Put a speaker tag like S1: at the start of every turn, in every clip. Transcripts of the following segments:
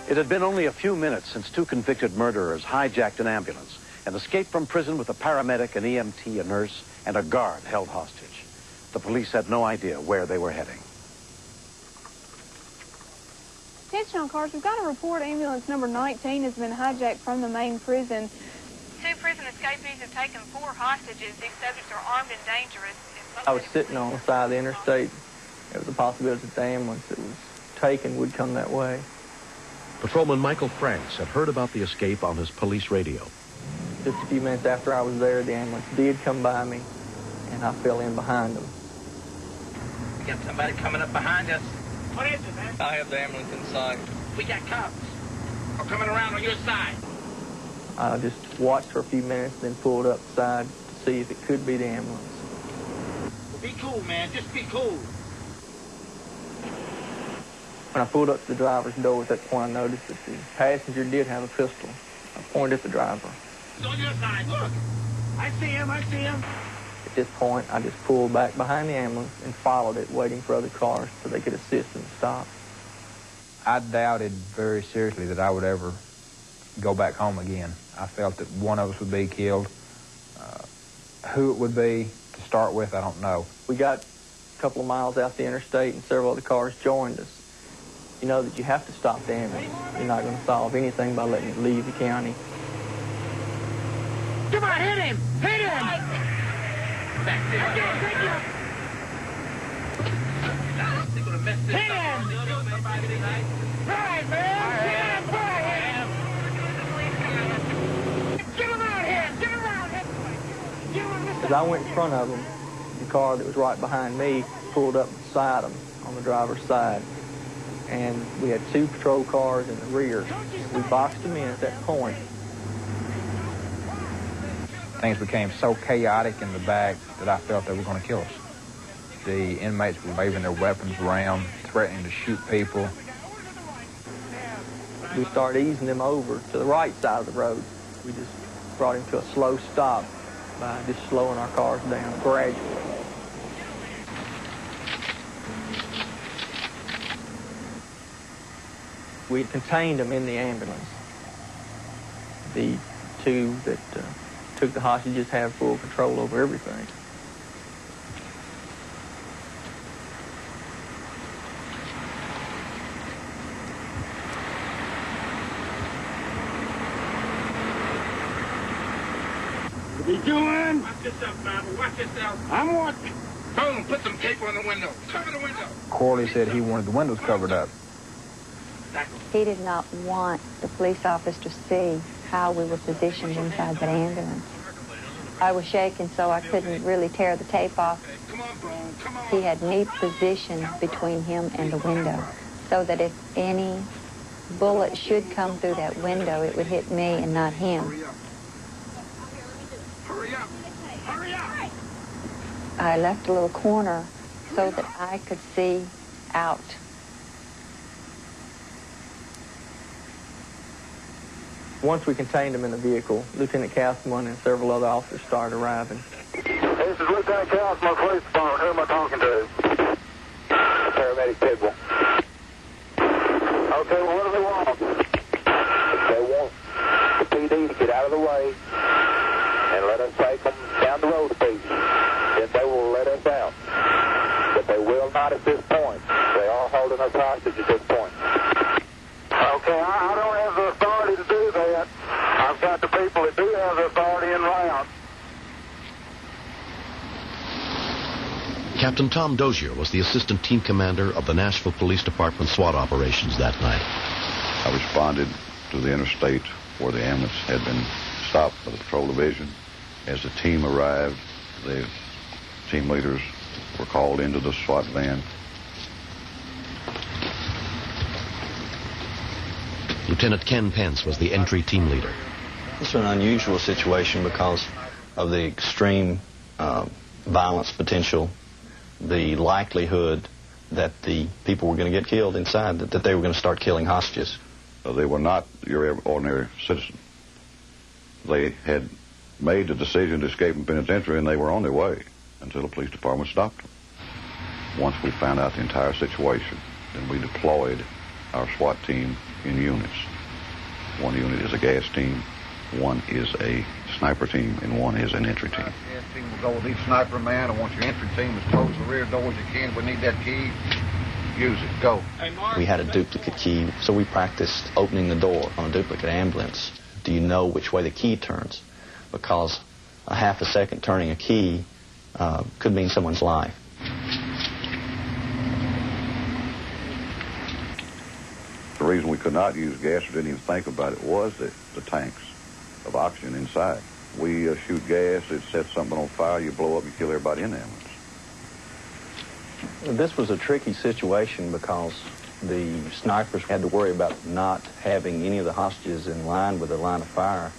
S1: It had been only a few minutes since two convicted murderers hijacked an ambulance and escaped from prison with a paramedic, an EMT, a nurse, and a guard held hostage. The police had no idea where they were heading.
S2: Attention all cars, we've got a report ambulance number 19 has been hijacked from the main prison. Two prison escapees have taken 4 hostages. These subjects are armed and dangerous.
S3: I was sitting on the side of the interstate. There was a possibility that the ambulance that was taken would come that way.
S1: Patrolman Michael Franks had heard about the escape on his police radio.
S3: Just a few minutes after I was there, the ambulance did come by me, and I fell in behind them.
S4: We got somebody coming up behind us.
S5: What is it, man?
S3: I have the ambulance in sight.
S4: We got cops. We're coming around on your side.
S3: I just watched for a few minutes, then pulled up the side to see if it could be the ambulance.
S4: Be cool, man. Just be cool.
S3: When I pulled up to the driver's door at that point, I noticed that the passenger did have a pistol. I pointed at the driver.
S4: He's on your side. Look. I see him. I see him.
S3: At this point, I just pulled back behind the ambulance and followed it, waiting for other cars so they could assist and stop.
S6: I doubted very seriously that I would ever go back home again. I felt that one of us would be killed. Who it would be to start with, I don't know.
S3: We got a couple of miles out the interstate and several other cars joined us. You know that you have to stop the ambulance. You're not going to solve anything by letting it leave the county.
S4: Come on, hit him! Hit him! Back there. They're going to mess this up. Hit him! Right, man! Get him out here! Get him out here!
S3: As I went in front of them, the car that was right behind me pulled up beside them on the driver's side. And we had 2 patrol cars in the rear. We boxed them in at that point.
S6: Things became so chaotic in the back that I felt they were going to kill us. The inmates were waving their weapons around, threatening to shoot people.
S3: We started easing them over to the right side of the road. We just brought him to a slow stop by just slowing our cars down gradually. We contained them in the ambulance. The 2 that took the hostages have full control over everything.
S4: What are you doing? Watch yourself, Bible. Watch yourself. I'm watching. Boom, put some tape on the window. Cover the window.
S6: Corley said he wanted the windows covered up.
S7: He did not want the police officer to see how we were positioned inside that ambulance. I was shaking, so I couldn't really tear the tape off.
S4: Come on, Boone. Come on.
S7: He had me positioned between him and the window, so that if any bullet should come through that window, it would hit me and not him.
S4: Hurry up. Hurry up. Hurry up.
S7: I left a little corner so that I could see out.
S3: Once we contained them in the vehicle, Lieutenant Castleman and several other officers started arriving.
S8: This is Lieutenant Castleman, police department. Who am I talking to? Paramedic Tidwell. Okay, well, what do they want? They want the PD to get out of the way and let us take them down the road a piece. Then they will let us out. But they will not at this point. They are holding us hostage at this point. Okay, I don't have the authority to do that. I've got the people that do have the authority in route.
S1: Captain Tom Dozier was the assistant team commander of the Nashville Police Department SWAT operations that night.
S9: I responded to the interstate where the ambulance had been stopped by the patrol division. As the team arrived, the team leaders were called into the SWAT van.
S1: Lieutenant Ken Pence was the entry team leader.
S10: This was an unusual situation because of the extreme violence potential, the likelihood that the people were going to get killed inside, that they were going to start killing hostages.
S9: They were not your ordinary citizen. They had made the decision to escape from penitentiary, and they were on their way until the police department stopped them. Once we found out the entire situation, then we deployed our SWAT team in units. One unit is a gas team, one is a sniper team, and one is an entry team.
S5: Gas team will go with each sniper man, and once your entry team is close the rear door as you can, we need that key, use it, go.
S10: We had a duplicate key, so we practiced opening the door on a duplicate ambulance. Do you know which way the key turns? Because a half a second turning a key could mean someone's life.
S9: The reason we could not use gas or didn't even think about it was the tanks of oxygen inside. We shoot gas, it sets something on fire, you blow up, you kill everybody in the ambulance.
S10: This was a tricky situation because the snipers had to worry about not having any of the hostages in line with the line of fire.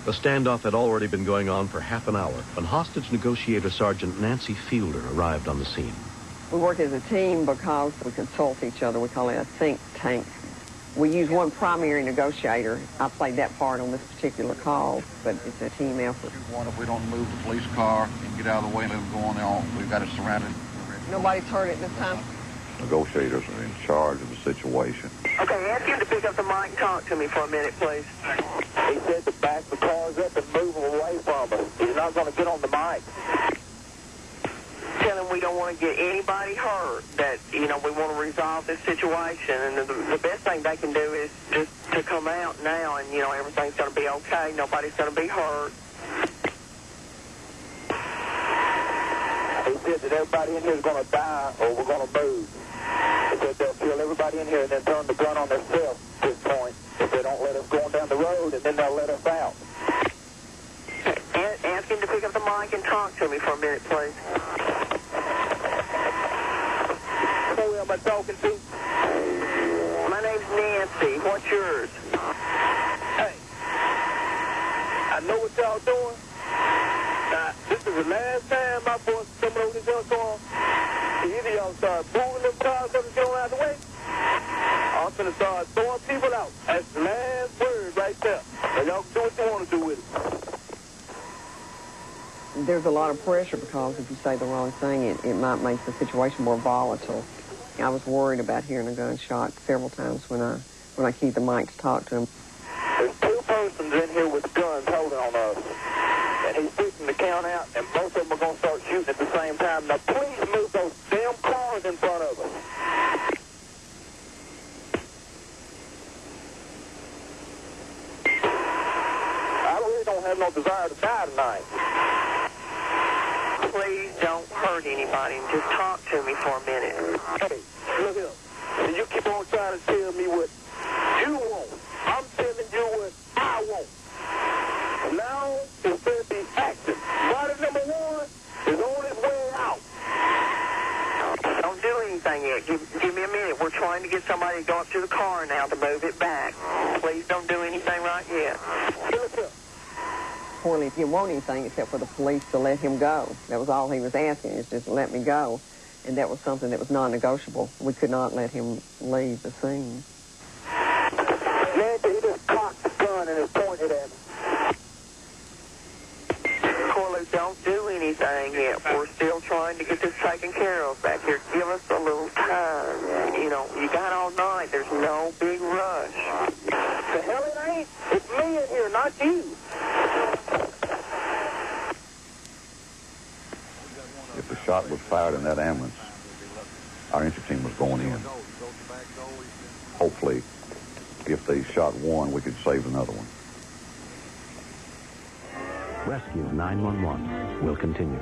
S1: The standoff had already been going on for half an hour when hostage negotiator Sergeant Nancy Fielder arrived on the scene.
S11: We work as a team because we consult each other. We call it a think tank. We use one primary negotiator. I played that part on this particular call, but it's a team effort.
S5: If we don't move the police car and get out of the way and let them go on there, we've got it surrounded.
S11: Nobody's hurt it this time?
S9: Negotiators are in charge of the situation.
S8: Okay, ask him to pick up the mic and talk to me for a minute, please. He said to back the cars up and move them away from us. He's not going to get on the mic. Tell him we don't want to get anybody hurt, that, we want to resolve this situation, and the best thing they can do is just to come out now, and, everything's going to be okay. Nobody's going to be hurt. He said that everybody in here is going to die or we're going to move. He said they'll kill everybody in here and then turn the gun on themselves at this point if they don't let us go on down the road, and then they'll let us out. Ask him to pick up the mic and talk to me for a minute, please. Who am I talking to? My name's Nancy. What's yours? Hey, I know what y'all doing. This is the last time my boys coming over this gun going. Either y'all start moving them cars up and get out of the way, I'm going to start throwing people out. That's the last word right there. And y'all can do what you want to do with it.
S11: There's a lot of pressure because if you say the wrong thing, it might make the situation more volatile. I was worried about hearing a gunshot several times when I keyed the mic to talk to him.
S8: There's two persons in here with guns holding on us. And he's fixing to count out, and both of them are going to start shooting at the same time. Now, please move those damn cars in front of us. I really don't have no desire to die tonight. Please don't hurt anybody. Just talk to me for a minute. Hey, look here. And you keep on trying to tell me what you want. I'm telling you what I want. Now, instead of be active, body number one is on its way out. Don't do anything yet. Give me a minute. We're trying to get somebody to go up to the car now to move it back. Please don't do anything right yet. Look up.
S11: Poorly, if he didn't want anything except for the police to let him go. That was all he was asking, is just let me go. And that was something that was non-negotiable. We could not let him leave the scene.
S8: Nancy, he just cocked the gun and is pointed at me. Corley, don't do anything yet. We're still trying to get this taken care of back here. Give us a little time. You got all night. There's no big rush. The hell it ain't. It's me in here, not you.
S9: If the shot was fired in that ambulance, our entry team was going in. Hopefully, if they shot one, we could save another one.
S1: Rescue 911 will continue.